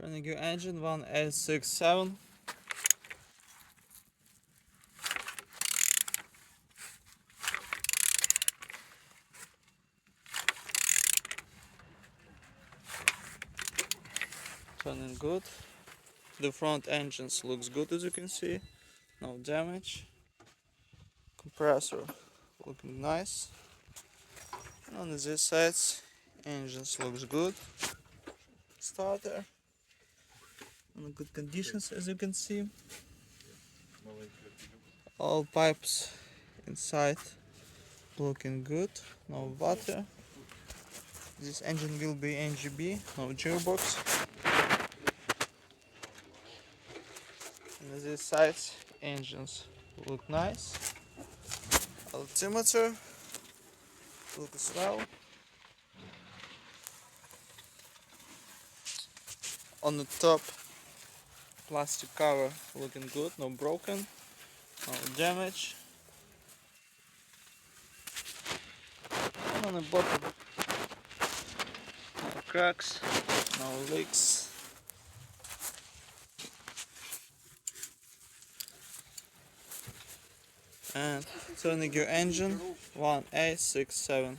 Turning your engine 1S68OEW. Turning good. The front engines looks good, as you can see, no damage. Compressor looking nice. And on this side, engines looks good. Starter in good conditions, as you can see. All pipes inside looking good, no water. This engine will be NGB, no gearbox. And this side, engines look nice. Altimeter look as well. On the top, plastic cover looking good, no broken, no damage. And on the bottom, no cracks, no leaks. And turning your engine 1A67.